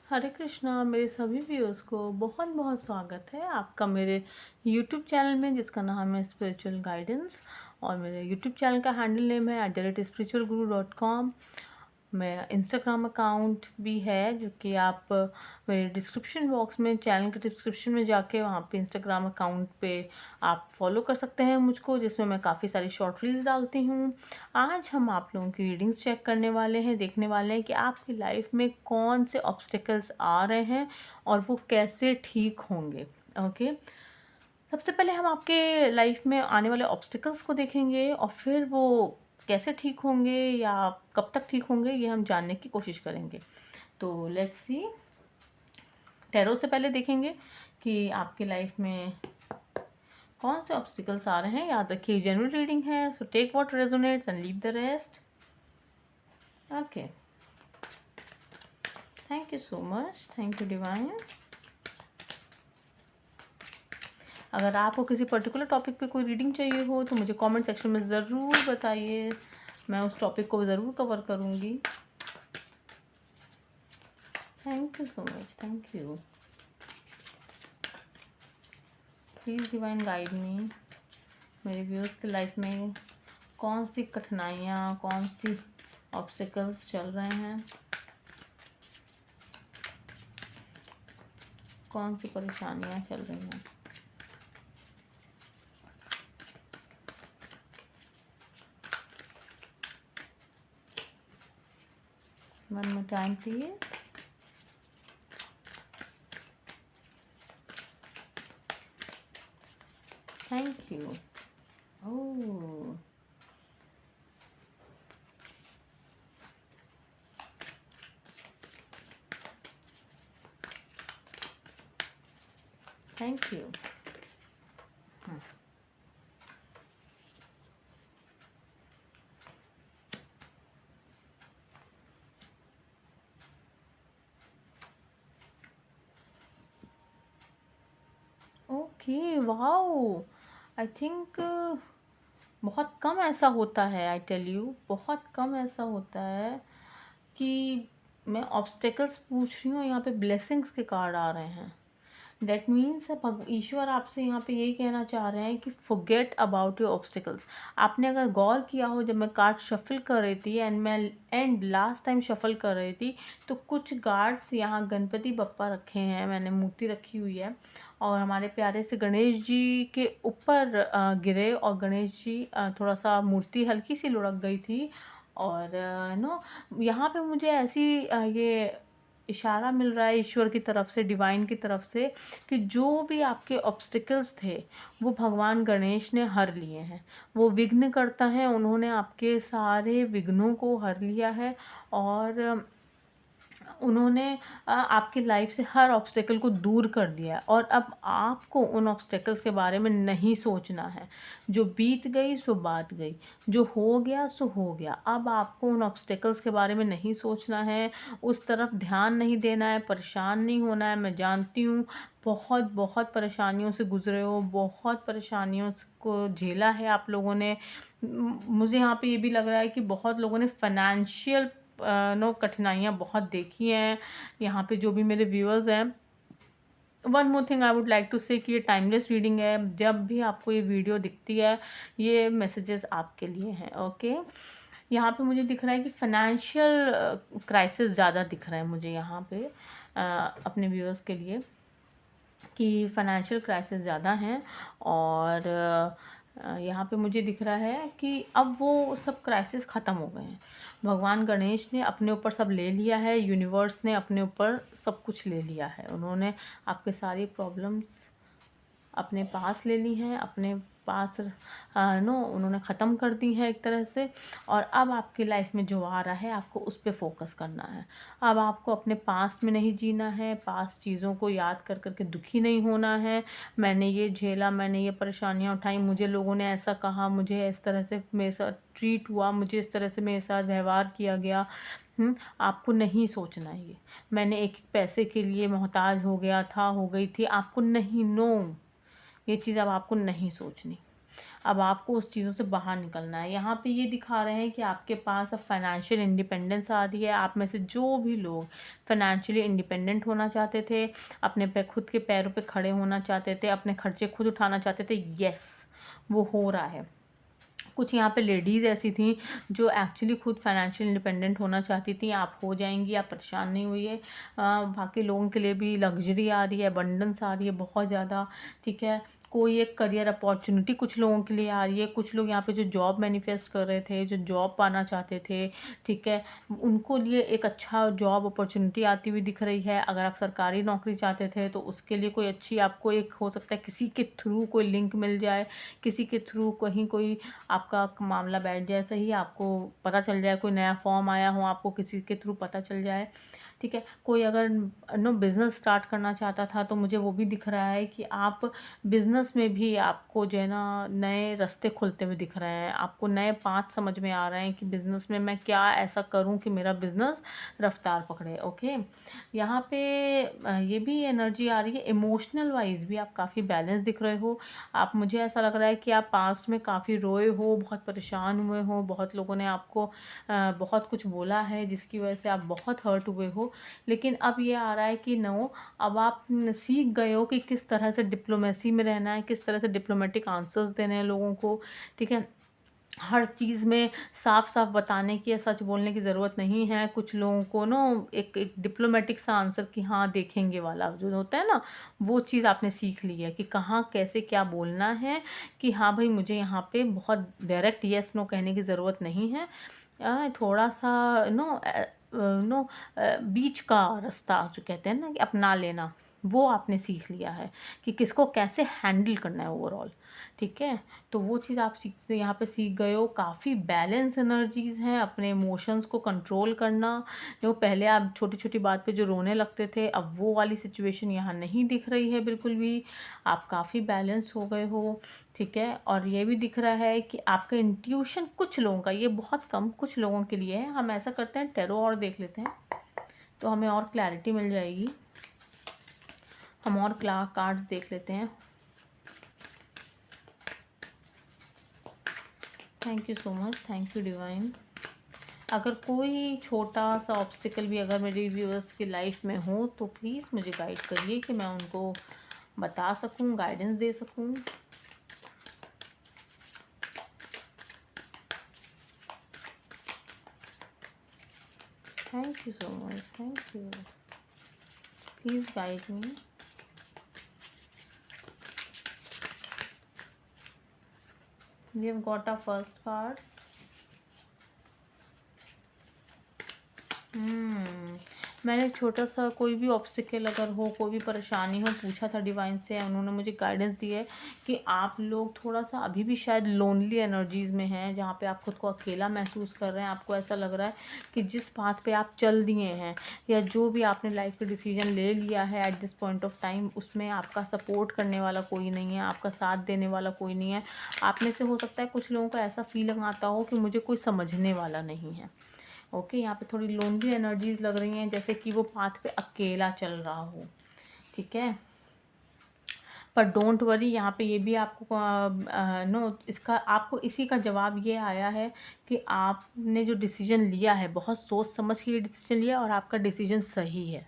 हरे कृष्णा। मेरे सभी व्यूअर्स को बहुत बहुत स्वागत है आपका मेरे यूट्यूब चैनल में, जिसका नाम है स्पिरिचुअल गाइडेंस। और मेरे यूट्यूब चैनल का हैंडल नेम है @spiritualguru.com। मैं इंस्टाग्राम अकाउंट भी है, जो कि आप मेरे डिस्क्रिप्शन बॉक्स में, चैनल के डिस्क्रिप्शन में जाके वहाँ पे इंस्टाग्राम अकाउंट पे आप फॉलो कर सकते हैं मुझको, जिसमें मैं काफ़ी सारी शॉर्ट रील्स डालती हूँ। आज हम आप लोगों की रीडिंग्स चेक करने वाले हैं, देखने वाले हैं कि आपकी लाइफ में कौन से ऑब्स्टिकल्स आ रहे हैं और वो कैसे ठीक होंगे। ओके, सबसे पहले हम आपके लाइफ में आने वाले ऑब्स्टिकल्स को देखेंगे और फिर वो कैसे ठीक होंगे या कब तक ठीक होंगे, ये हम जानने की कोशिश करेंगे। तो लेट्स सी। टैरो से पहले देखेंगे कि आपकी लाइफ में कौन से ऑब्स्टिकल्स आ रहे हैं। याद रखिए, जनरल रीडिंग है, so take what resonates and leave the rest. Okay, thank you so much, thank you divine. अगर आपको किसी पर्टिकुलर टॉपिक पे कोई रीडिंग चाहिए हो तो मुझे कमेंट सेक्शन में ज़रूर बताइए, मैं उस टॉपिक को ज़रूर कवर करूँगी। Thank you so much, thank you. Please divine guide me, मेरे व्यूअर्स की लाइफ में कौन सी कठिनाइयाँ, कौन सी ऑब्स्टिकल्स चल रहे हैं, कौन सी परेशानियाँ चल रही हैं। One more time please. Thank you. Oh, thank you. Okay, wow, I think बहुत कम ऐसा होता है, आई टेल यू, बहुत कम ऐसा होता है कि मैं ऑब्स्टेकल्स पूछ रही हूँ, यहाँ पे ब्लेसिंग्स के कार्ड आ रहे हैं। डेट मीन्स ईश्वर आपसे यहाँ पे यही कहना चाह रहे हैं कि फॉरगेट अबाउट योर ऑब्स्टिकल्स। आपने अगर गौर किया हो, जब मैं कार्ड शफल कर रही थी एंड लास्ट टाइम शफल कर रही थी, तो कुछ गार्ड्स यहाँ गणपति बप्पा रखे हैं, मैंने मूर्ति रखी हुई है, और हमारे प्यारे से गणेश जी के ऊपर गिरे, और गणेश जी थोड़ा सा मूर्ति हल्की सी लुढ़क गई थी। और नो, यहाँ पे मुझे ऐसी ये इशारा मिल रहा है ईश्वर की तरफ से, डिवाइन की तरफ से, कि जो भी आपके ऑब्स्टिकल्स थे वो भगवान गणेश ने हर लिए हैं। वो विघ्न करता है, उन्होंने आपके सारे विघ्नों को हर लिया है, और उन्होंने आपकी लाइफ से हर ऑब्स्टेकल को दूर कर दिया है। और अब आपको उन ऑब्स्टेकल्स के बारे में नहीं सोचना है। जो बीत गई सो बात गई, जो हो गया सो हो गया। अब आपको उन ऑब्स्टेकल्स के बारे में नहीं सोचना है, उस तरफ ध्यान नहीं देना है, परेशान नहीं होना है। मैं जानती हूँ बहुत बहुत परेशानियों से गुजरे हो, बहुत परेशानियों को झेला है आप लोगों ने। मुझे यहाँ पे ये भी लग रहा है कि बहुत लोगों ने फाइनेंशियल नो कठिनाइयाँ बहुत देखी हैं। यहाँ पे जो भी मेरे व्यूअर्स हैं, one more thing I would like to say कि ये टाइमलेस रीडिंग है। जब भी आपको ये वीडियो दिखती है, ये मैसेजेस आपके लिए हैं। ओके, यहाँ पे मुझे दिख रहा है कि फाइनेंशियल क्राइसिस ज़्यादा दिख रहा है मुझे यहाँ पे अपने व्यूअर्स के लिए, कि फाइनेंशियल क्राइसिस ज़्यादा हैं। और यहाँ पे मुझे दिख रहा है कि अब वो सब क्राइसिस ख़त्म हो गए हैं। भगवान गणेश ने अपने ऊपर सब ले लिया है, यूनिवर्स ने अपने ऊपर सब कुछ ले लिया है। उन्होंने आपके सारी प्रॉब्लम्स अपने पास ले ली हैं, अपने पास नो उन्होंने ख़त्म कर दी है एक तरह से। और अब आपकी लाइफ में जो आ रहा है, आपको उस पर फोकस करना है। अब आपको अपने पास्ट में नहीं जीना है, पास्ट चीज़ों को याद कर कर के दुखी नहीं होना है। मैंने ये झेला, मैंने ये परेशानियाँ उठाई, मुझे लोगों ने ऐसा कहा, मुझे इस तरह से मेरे साथ ट्रीट हुआ, मुझे इस तरह से मेरे साथ व्यवहार किया गया। आपको नहीं सोचना है ये। मैंने एक पैसे के लिए मोहताज हो गया था, हो गई थी, आपको नहीं, नो, ये चीज़ अब आपको नहीं सोचनी। अब आपको उस चीज़ों से बाहर निकलना है। यहाँ पे ये दिखा रहे हैं कि आपके पास अब फाइनेंशियल इंडिपेंडेंस आ रही है। आप में से जो भी लोग फाइनेंशियली इंडिपेंडेंट होना चाहते थे, अपने पे खुद के पैरों पे खड़े होना चाहते थे, अपने खर्चे खुद उठाना चाहते थे, यस वो हो रहा है। कुछ यहाँ पे लेडीज़ ऐसी थी जो एक्चुअली खुद फाइनेंशियल इंडिपेंडेंट होना चाहती थी। आप हो जाएंगी, आप परेशान नहीं हुई। बाकी लोगों के लिए भी लग्जरी आ रही है, अबंडेंस आ रही है बहुत ज़्यादा, ठीक है। कोई एक करियर अपॉर्चुनिटी कुछ लोगों के लिए आ रही है। कुछ लोग यहाँ पे जो जॉब मैनिफेस्ट कर रहे थे, जो जॉब पाना चाहते थे, ठीक है, उनको लिए एक अच्छा जॉब अपॉर्चुनिटी आती हुई दिख रही है। अगर आप सरकारी नौकरी चाहते थे तो उसके लिए कोई अच्छी आपको एक हो सकता है किसी के थ्रू कोई लिंक मिल जाए, किसी के थ्रू कहीं कोई आपका मामला बैठ जाए, सही आपको पता चल जाए, कोई नया फॉर्म आया हो आपको किसी के थ्रू पता चल जाए, ठीक है। कोई अगर बिज़नेस स्टार्ट करना चाहता था तो मुझे वो भी दिख रहा है कि आप बिज़नेस में भी आपको जो है ना नए रास्ते खुलते हुए दिख रहे हैं। आपको नए पाथ समझ में आ रहे हैं कि बिज़नेस में मैं क्या ऐसा करूं कि मेरा बिज़नेस रफ्तार पकड़े। ओके, यहाँ पे ये भी एनर्जी आ रही है। इमोशनल वाइज भी आप काफ़ी बैलेंस दिख रहे हो। आप, मुझे ऐसा लग रहा है कि आप पास्ट में काफ़ी रोए हो, बहुत परेशान हुए हो, बहुत लोगों ने आपको बहुत कुछ बोला है जिसकी वजह से आप बहुत हर्ट हुए हो। लेकिन अब ये आ रहा है कि नो, अब आप सीख गए हो कि किस तरह से डिप्लोमेसी में रहना है, किस तरह से डिप्लोमेटिक आंसर्स देने हैं लोगों को, ठीक है। हर चीज़ में साफ साफ बताने की या सच बोलने की ज़रूरत नहीं है। कुछ लोगों को ना एक डिप्लोमेटिक सा आंसर कि हाँ देखेंगे वाला जो होता है ना, वो चीज़ आपने सीख ली है कि कहाँ कैसे क्या बोलना है, कि हाँ भाई मुझे यहाँ पे बहुत डायरेक्ट येस नो कहने की ज़रूरत नहीं है। थोड़ा सा नो नो बीच का रास्ता जो कहते हैं ना कि अपना लेना, वो आपने सीख लिया है कि किसको कैसे हैंडल करना है ओवरऑल, ठीक है। तो वो चीज़ आप यहाँ पे सीख गए हो। काफ़ी बैलेंस एनर्जीज़ हैं, अपने इमोशंस को कंट्रोल करना। जो पहले आप छोटी छोटी बात पे जो रोने लगते थे, अब वो वाली सिचुएशन यहाँ नहीं दिख रही है बिल्कुल भी। आप काफ़ी बैलेंस हो गए हो, ठीक है। और ये भी दिख रहा है कि आपका इंट्यूशन, कुछ लोगों का, ये बहुत कम कुछ लोगों के लिए है। हम ऐसा करते हैं टैरो और देख लेते हैं तो हमें और क्लैरिटी मिल जाएगी। हम और कार्ड्स देख लेते हैं। Thank you so much, thank you divine. अगर कोई छोटा सा ऑब्स्टिकल भी अगर मेरे व्यूअर्स की लाइफ में हो तो प्लीज़ मुझे गाइड करिए कि मैं उनको बता सकूं, गाइडेंस दे सकूं। Thank you so much, thank you, please guide me. We have got a first card. मैंने छोटा सा कोई भी ऑब्स्टिकल अगर हो, कोई भी परेशानी हो, पूछा था डिवाइन से, उन्होंने मुझे गाइडेंस दी है कि आप लोग थोड़ा सा अभी भी शायद लोनली एनर्जीज़ में हैं, जहाँ पे आप खुद को अकेला महसूस कर रहे हैं। आपको ऐसा लग रहा है कि जिस पाथ पे आप चल दिए हैं या जो भी आपने लाइफ का डिसीजन ले लिया है at this point of time, उसमें आपका सपोर्ट करने वाला कोई नहीं है, आपका साथ देने वाला कोई नहीं है। आप में से हो सकता है कुछ लोगों को ऐसा फीलिंग आता हो कि मुझे कोई समझने वाला नहीं है। ओके, यहाँ पे थोड़ी लोनली एनर्जीज लग रही हैं, जैसे कि वो पाथ पे अकेला चल रहा हो, ठीक है। पर डोंट वरी, यहाँ पे ये भी आपको नो, इसका आपको इसी का जवाब ये आया है कि आपने जो डिसीजन लिया है, बहुत सोच समझ के ये डिसीजन लिया और आपका डिसीजन सही है।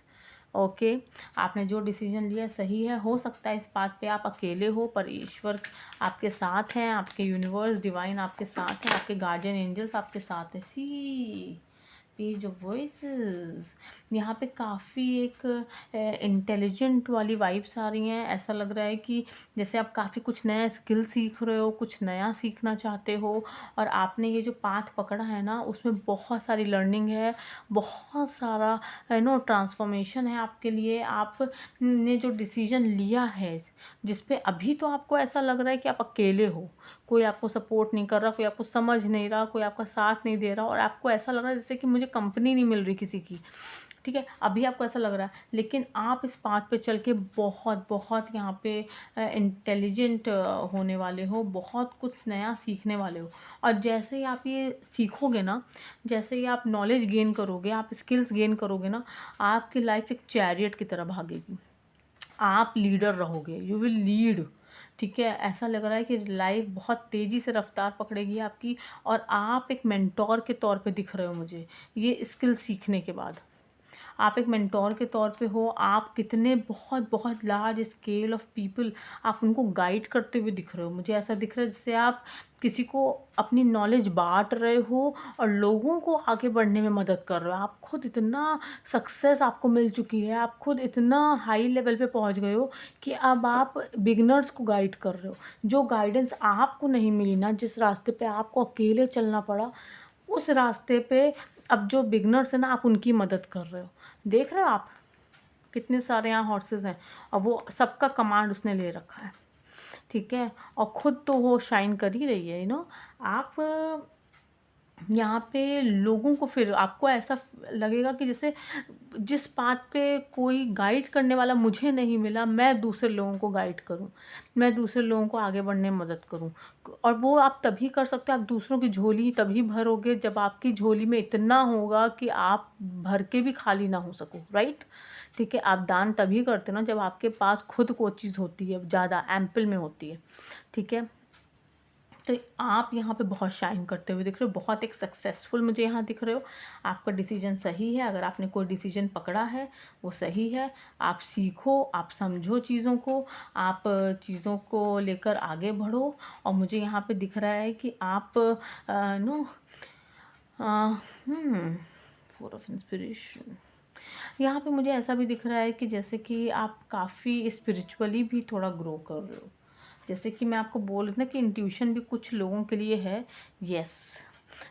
ओके, आपने जो डिसीजन लिया सही है। हो सकता है इस बात पे आप अकेले हो, पर ईश्वर आपके साथ हैं, आपके यूनिवर्स डिवाइन आपके साथ है, आपके गार्जियन एंजल्स आपके साथ है। सी पेज ऑफ वॉइसेस, यहाँ पे काफ़ी एक इंटेलिजेंट वाली वाइब्स आ रही हैं। ऐसा लग रहा है कि जैसे आप काफ़ी कुछ नया स्किल सीख रहे हो, कुछ नया सीखना चाहते हो, और आपने ये जो पाथ पकड़ा है ना, उसमें बहुत सारी लर्निंग है, बहुत सारा ट्रांसफॉर्मेशन है आपके लिए। आपने जो डिसीजन लिया है, जिस पे अभी तो आपको ऐसा लग रहा है कि आप अकेले हो, कोई आपको सपोर्ट नहीं कर रहा, कोई आपको समझ नहीं रहा, कोई आपका साथ नहीं दे रहा, और आपको ऐसा लग रहा है जैसे कि मुझे कंपनी नहीं मिल रही किसी की, ठीक है। अभी आपको ऐसा लग रहा है, लेकिन आप इस पाथ पे चल के बहुत बहुत यहाँ पे इंटेलिजेंट होने वाले हो, बहुत कुछ नया सीखने वाले हो। और जैसे ही आप ये सीखोगे ना, जैसे ही आप नॉलेज गेन करोगे, आप स्किल्स गेन करोगे ना, आपकी लाइफ एक चैरियट की तरह भागेगी। आप लीडर रहोगे, यू विल लीड, ठीक है, ऐसा लग रहा है कि लाइफ बहुत तेज़ी से रफ्तार पकड़ेगी आपकी, और आप एक मेंटोर के तौर पे दिख रहे हो मुझे, ये स्किल सीखने के बाद। आप एक मेंटोर के तौर पे हो, आप कितने बहुत बहुत लार्ज स्केल ऑफ पीपल आप उनको गाइड करते हुए दिख रहे हो। मुझे ऐसा दिख रहा है जैसे आप किसी को अपनी नॉलेज बाँट रहे हो और लोगों को आगे बढ़ने में मदद कर रहे हो। आप खुद इतना सक्सेस आपको मिल चुकी है, आप खुद इतना हाई लेवल पे पहुँच गए हो कि अब आप बिगिनर्स को गाइड कर रहे हो। जो गाइडेंस आपको नहीं मिली ना, जिस रास्ते पे आपको अकेले चलना पड़ा, उस रास्ते पे अब जो बिगिनर्स हैं ना, आप उनकी मदद कर रहे हो। देख रहे हो आप कितने सारे यहाँ हॉर्सेस हैं, और वो सबका कमांड उसने ले रखा है, ठीक है। और खुद तो वो शाइन कर ही रही है, आप यहाँ पे लोगों को, फिर आपको ऐसा लगेगा कि जैसे जिस बात पे कोई गाइड करने वाला मुझे नहीं मिला, मैं दूसरे लोगों को गाइड करूँ, मैं दूसरे लोगों को आगे बढ़ने में मदद करूँ। और वो आप तभी कर सकते हो, आप दूसरों की झोली तभी भरोगे जब आपकी झोली में इतना होगा कि आप भर के भी खाली ना हो सको, राइट। ठीक है, आप दान तभी करते ना जब आपके पास खुद को चीज़ होती है, ज़्यादा एम्पल में होती है, ठीक है। तो आप यहाँ पे बहुत शाइन करते हुए दिख रहे हो, बहुत एक सक्सेसफुल मुझे यहाँ दिख रहे हो। आपका डिसीजन सही है, अगर आपने कोई डिसीजन पकड़ा है वो सही है। आप सीखो, आप समझो चीज़ों को, आप चीज़ों को लेकर आगे बढ़ो। और मुझे यहाँ पे दिख रहा है कि आप नो फोर ऑफ इंस्पिरेशन, यहाँ पे मुझे ऐसा भी दिख रहा है कि जैसे कि आप काफ़ी स्पिरिचुअली भी थोड़ा ग्रो कर रहे हो। जैसे कि मैं आपको बोल रही थी ना कि इंट्यूशन भी कुछ लोगों के लिए है, यस,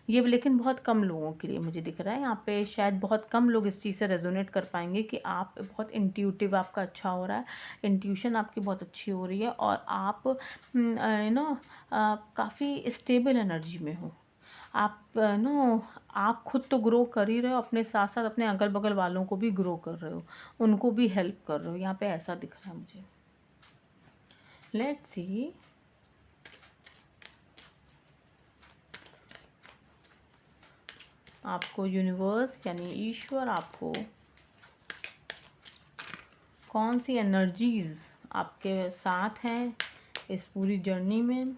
ये लेकिन बहुत कम लोगों के लिए मुझे दिख रहा है। यहाँ पे शायद बहुत कम लोग इस चीज़ से रेजोनेट कर पाएंगे कि आप बहुत इंट्यूटिव, आपका अच्छा हो रहा है, इंट्यूशन आपकी बहुत अच्छी हो रही है, और आप काफ़ी स्टेबल एनर्जी में हो। आप आप खुद तो ग्रो कर ही रहे हो, अपने साथ साथ अपने अगल बगल वालों को भी ग्रो कर रहे हो, उनको भी हेल्प कर रहे हो, यहाँ पे ऐसा दिख रहा है मुझे। लेट्स सी, आपको यूनिवर्स यानी ईश्वर आपको कौन सी एनर्जीज आपके साथ हैं इस पूरी जर्नी में।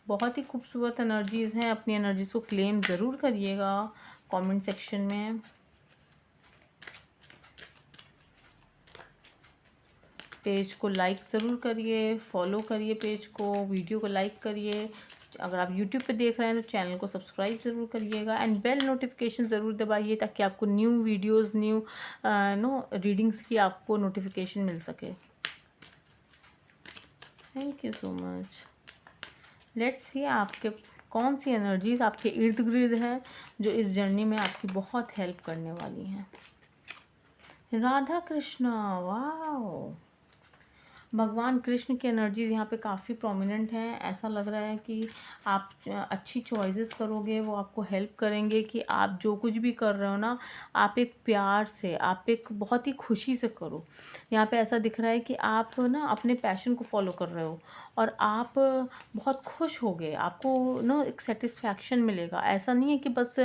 बहुत ही खूबसूरत एनर्जीज हैं, अपनी एनर्जीज को क्लेम ज़रूर करिएगा कमेंट सेक्शन में। पेज को लाइक ज़रूर करिए, फॉलो करिए पेज को, वीडियो को लाइक करिए। अगर आप यूट्यूब पे देख रहे हैं तो चैनल को सब्सक्राइब ज़रूर करिएगा, एंड बेल नोटिफिकेशन ज़रूर दबाइए ताकि आपको न्यू वीडियोस, न्यू रीडिंग्स की आपको नोटिफिकेशन मिल सके। Thank you so much. Let's see आपके कौन सी एनर्जीज आपके इर्द गिर्द है जो इस जर्नी में आपकी बहुत हेल्प करने वाली हैं। राधा कृष्णा, वाह, भगवान कृष्ण की एनर्जीज यहाँ पे काफ़ी प्रोमिनेंट हैं। ऐसा लग रहा है कि आप अच्छी चॉइसेस करोगे, वो आपको हेल्प करेंगे कि आप जो कुछ भी कर रहे हो ना, आप एक प्यार से, आप एक बहुत ही खुशी से करो। यहाँ पे ऐसा दिख रहा है कि आप ना अपने पैशन को फॉलो कर रहे हो और आप बहुत खुश होगे, आपको ना एक सेटिस्फैक्शन मिलेगा। ऐसा नहीं है कि बस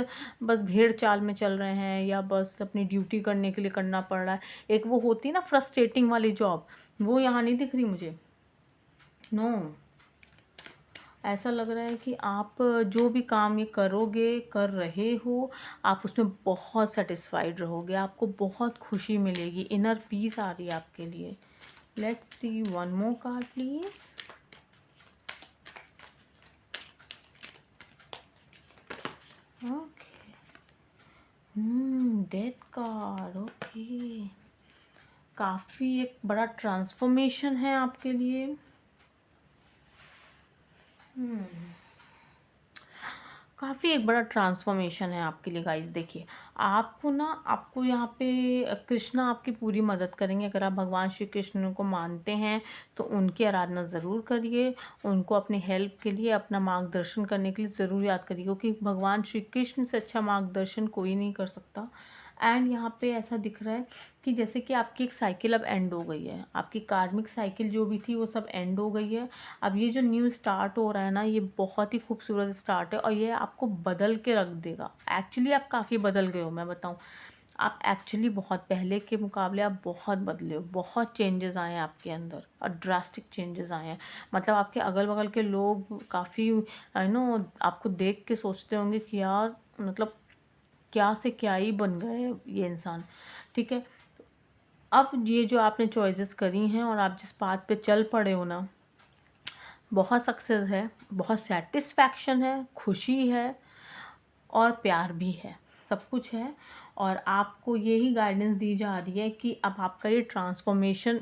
बस भेड़ चाल में चल रहे हैं या बस अपनी ड्यूटी करने के लिए करना पड़ रहा है। एक वो होती है ना फ्रस्ट्रेटिंग वाली जॉब, वो यहाँ नहीं दिख रही मुझे, नो। ऐसा लग रहा है कि आप जो भी काम ये करोगे, कर रहे हो, आप उसमें बहुत सेटिस्फाइड रहोगे, आपको बहुत खुशी मिलेगी, इनर पीस आ रही है आपके लिए। Let's see one more card please. Okay, death card, okay. काफ़ी एक बड़ा ट्रांसफॉर्मेशन है आपके लिए। काफ़ी एक बड़ा ट्रांसफॉर्मेशन है आपके लिए गाइस। देखिए, आपको ना, आपको यहाँ पे कृष्णा आपकी पूरी मदद करेंगे। अगर आप भगवान श्री कृष्ण को मानते हैं तो उनकी आराधना ज़रूर करिए, उनको अपनी हेल्प के लिए, अपना मार्गदर्शन करने के लिए ज़रूर याद करिए, क्योंकि भगवान श्री कृष्ण से अच्छा मार्गदर्शन कोई नहीं कर सकता। एंड यहाँ पे ऐसा दिख रहा है कि जैसे कि आपकी एक साइकिल अब एंड हो गई है, आपकी कार्मिक साइकिल जो भी थी वो सब एंड हो गई है। अब ये जो न्यू स्टार्ट हो रहा है ना, ये बहुत ही खूबसूरत स्टार्ट है और ये आपको बदल के रख देगा। एक्चुअली आप काफ़ी बदल गए हो, मैं बताऊँ, आप एक्चुअली बहुत पहले के मुकाबले आप बहुत बदले हो, बहुत चेंजेस आए हैं आपके अंदर और ड्रास्टिक चेंजेस आए हैं। मतलब आपके अगल बगल के लोग काफ़ी आई नो आपको देख के सोचते होंगे कि यार मतलब क्या से क्या ही बन गए ये इंसान। ठीक है, अब ये जो आपने चॉइसेस करी हैं और आप जिस बात पे चल पड़े हो ना, बहुत सक्सेस है, बहुत सेटिस्फैक्शन है, खुशी है और प्यार भी है, सब कुछ है। और आपको यही गाइडेंस दी जा रही है कि अब आपका ये ट्रांसफॉर्मेशन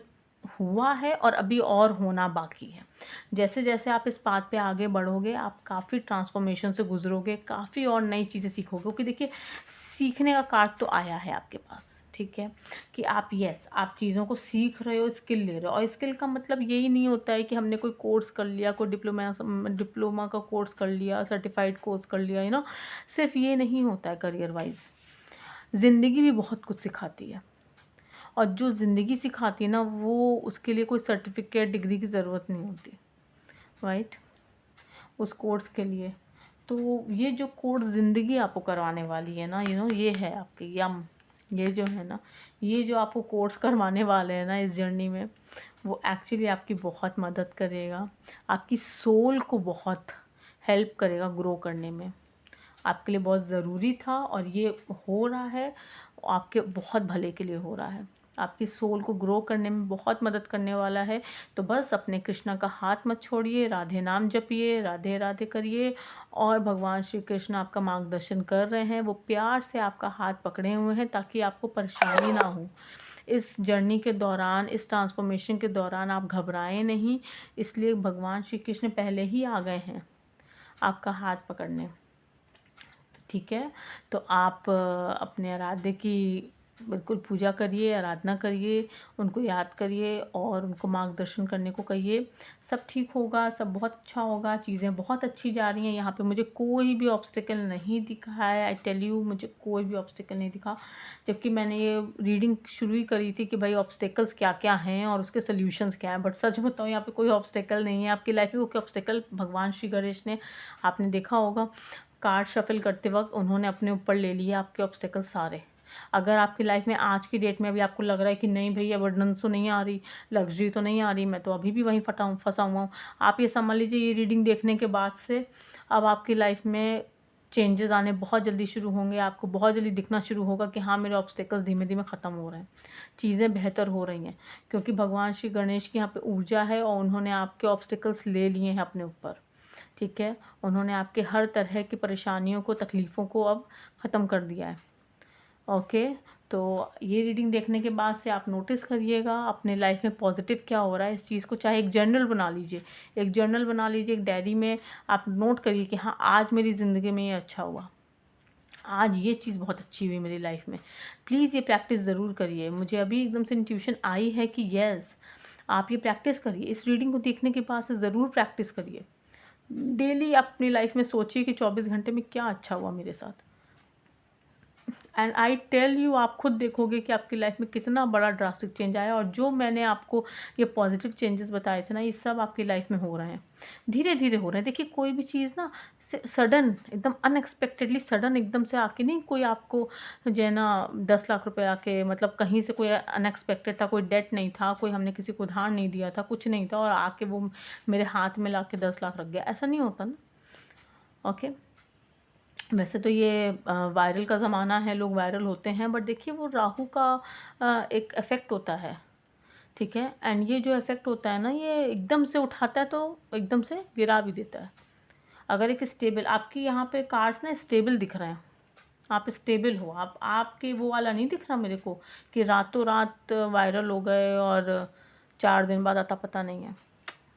हुआ है और अभी और होना बाकी है। जैसे जैसे आप इस बात पे आगे बढ़ोगे आप काफ़ी ट्रांसफॉर्मेशन से गुजरोगे, काफ़ी और नई चीज़ें सीखोगे, क्योंकि देखिए सीखने का कार्ड तो आया है आपके पास। ठीक है, कि आप यस आप चीज़ों को सीख रहे हो, स्किल ले रहे हो। और स्किल का मतलब यही नहीं होता है कि हमने कोई कोर्स कर लिया, कोई डिप्लोमा का कोर्स कर लिया, सर्टिफाइड कोर्स कर लिया, सिर्फ ये नहीं होता है। करियर वाइज ज़िंदगी भी बहुत कुछ सिखाती है, और जो ज़िंदगी सिखाती है ना वो उसके लिए कोई सर्टिफिकेट डिग्री की ज़रूरत नहीं होती, राइट, उस कोर्स के लिए। तो ये जो कोर्स ज़िंदगी आपको करवाने वाली है ना, ये है आपकी यम, ये जो है ना, ये जो आपको कोर्स करवाने वाले हैं ना इस जर्नी में, वो एक्चुअली आपकी बहुत मदद करेगा, आपकी सोल को बहुत हेल्प करेगा ग्रो करने में। आपके लिए बहुत ज़रूरी था और ये हो रहा है, आपके बहुत भले के लिए हो रहा है, आपकी सोल को ग्रो करने में बहुत मदद करने वाला है। तो बस अपने कृष्णा का हाथ मत छोड़िए, राधे नाम जपिए, राधे राधे करिए, और भगवान श्री कृष्ण आपका मार्गदर्शन कर रहे हैं, वो प्यार से आपका हाथ पकड़े हुए हैं ताकि आपको परेशानी ना हो। इस जर्नी के दौरान, इस ट्रांसफॉर्मेशन के दौरान आप घबराएं नहीं, इसलिए भगवान श्री कृष्ण पहले ही आ गए हैं आपका हाथ पकड़ने। ठीक है, तो आप अपने आराध्य की बिल्कुल पूजा करिए, आराधना करिए, उनको याद करिए और उनको मार्गदर्शन करने को कहिए। सब ठीक होगा, सब बहुत अच्छा होगा, चीज़ें बहुत अच्छी जा रही हैं। यहाँ पे मुझे कोई भी ऑब्स्टिकल नहीं दिखा है, आई टेल यू, मुझे कोई भी ऑब्स्टिकल नहीं दिखा। जबकि मैंने ये रीडिंग शुरू ही करी थी कि भाई ऑब्स्टिकल्स क्या क्या हैं और उसके सोल्यूशंस क्या हैं, बट सच बताऊँ यहाँ पे कोई ऑब्स्टिकल नहीं है आपकी लाइफ में। वो ऑब्स्टिकल भगवान श्री गणेश ने, आपने देखा होगा कार्ड शफल करते वक्त, उन्होंने अपने ऊपर ले लिए आपके ऑब्स्टेकल सारे। अगर आपकी लाइफ में आज की डेट में अभी आपको लग रहा है कि नहीं भैया अबंडेंस तो नहीं आ रही, लग्जरी तो नहीं आ रही, मैं तो अभी भी वहीं फंसा हुआ हूँ, आप ये समझ लीजिए ये रीडिंग देखने के बाद से अब आपकी लाइफ में चेंजेस आने बहुत जल्दी शुरू होंगे। आपको बहुत जल्दी दिखना शुरू होगा कि हाँ मेरे ऑब्स्टेकल्स धीमे धीमे ख़त्म हो रहे हैं, चीज़ें बेहतर हो रही हैं, क्योंकि भगवान श्री गणेश की यहाँ पे ऊर्जा है और उन्होंने आपके ऑब्स्टेकल्स ले लिए हैं अपने ऊपर। ठीक है, उन्होंने आपके हर तरह की परेशानियों को, तकलीफ़ों को अब ख़त्म कर दिया है। ओके, तो ये रीडिंग देखने के बाद से आप नोटिस करिएगा अपने लाइफ में पॉजिटिव क्या हो रहा है, इस चीज़ को चाहे एक जर्नल बना लीजिए, एक जर्नल बना लीजिए, एक डायरी में आप नोट करिए कि हाँ आज मेरी ज़िंदगी में ये अच्छा हुआ, आज ये चीज़ बहुत अच्छी हुई मेरी लाइफ में। प्लीज़ ये प्रैक्टिस ज़रूर करिए। मुझे अभी एकदम से इंट्यूशन आई है कि यस आप ये प्रैक्टिस करिए, इस रीडिंग को देखने के बाद से ज़रूर प्रैक्टिस करिए। डेली अपनी लाइफ में सोचिए कि 24 घंटे में क्या अच्छा हुआ मेरे साथ, एंड आई टेल यू आप खुद देखोगे कि आपकी लाइफ में कितना बड़ा ड्रास्टिक चेंज आया। और जो मैंने आपको ये पॉजिटिव चेंजेस बताए थे ना, ये सब आपकी लाइफ में हो रहे हैं, धीरे धीरे हो रहे हैं। देखिए कोई भी चीज़ ना सडन एकदम अनएक्सपेक्टेडली सडन एकदम से आके नहीं, कोई आपको जो है ना 10 लाख रुपए आके, मतलब कहीं से कोई अनएक्सपेक्टेड था, कोई डेट नहीं था, कोई हमने किसी को उधार नहीं दिया था, कुछ नहीं था और आके वो मेरे हाथ में ला के 10 लाख रख गया, ऐसा नहीं होता ना। ओके, वैसे तो ये वायरल का ज़माना है, लोग वायरल होते हैं, बट देखिए वो राहु का एक इफ़ेक्ट होता है। ठीक है, एंड ये जो इफ़ेक्ट होता है ना, ये एकदम से उठाता है तो एकदम से गिरा भी देता है। अगर एक स्टेबल, आपकी यहाँ पे कार्ड्स ना स्टेबल दिख रहे हैं, आप स्टेबल हो, आप आपके वो वाला नहीं दिख रहा मेरे को कि रातों रात वायरल हो गए और 4 दिन बाद आता पता नहीं है,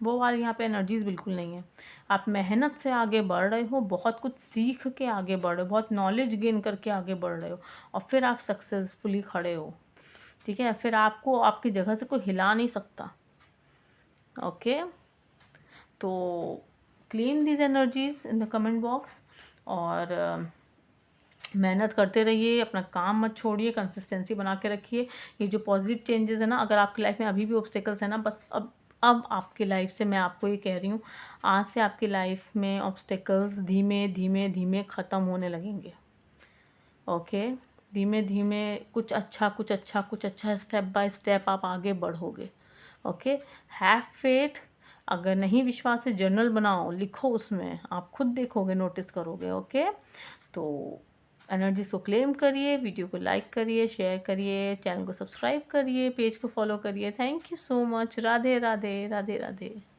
वो वाली यहाँ पे एनर्जीज़ बिल्कुल नहीं है। आप मेहनत से आगे बढ़ रहे हो, बहुत कुछ सीख के आगे बढ़ रहे हो, बहुत नॉलेज गेन करके आगे बढ़ रहे हो, और फिर आप सक्सेसफुली खड़े हो। ठीक है, फिर आपको आपकी जगह से कोई हिला नहीं सकता। ओके, तो clean this energies in the comment box, और मेहनत करते रहिए, अपना काम मत छोड़िए, कंसिस्टेंसी बना के रखिए। ये जो पॉजिटिव चेंजेस है ना, अगर आपकी लाइफ में अभी भी ऑब्स्टेकल्स है ना, बस अब आपकी लाइफ से मैं आपको ये कह रही हूँ, आज से आपकी लाइफ में ऑब्स्टेकल्स धीमे धीमे धीमे ख़त्म होने लगेंगे। ओके, धीमे धीमे कुछ अच्छा कुछ अच्छा कुछ अच्छा, स्टेप बाय स्टेप आप आगे बढ़ोगे। Okay, have faith. अगर नहीं विश्वास है, जर्नल बनाओ, लिखो, उसमें आप खुद देखोगे, नोटिस करोगे। ओके, तो एनर्जीज को क्लेम करिए, वीडियो को लाइक करिए, शेयर करिए, चैनल को सब्सक्राइब करिए, पेज को फॉलो करिए। Thank you so much. Radhe Radhe Radhe Radhe.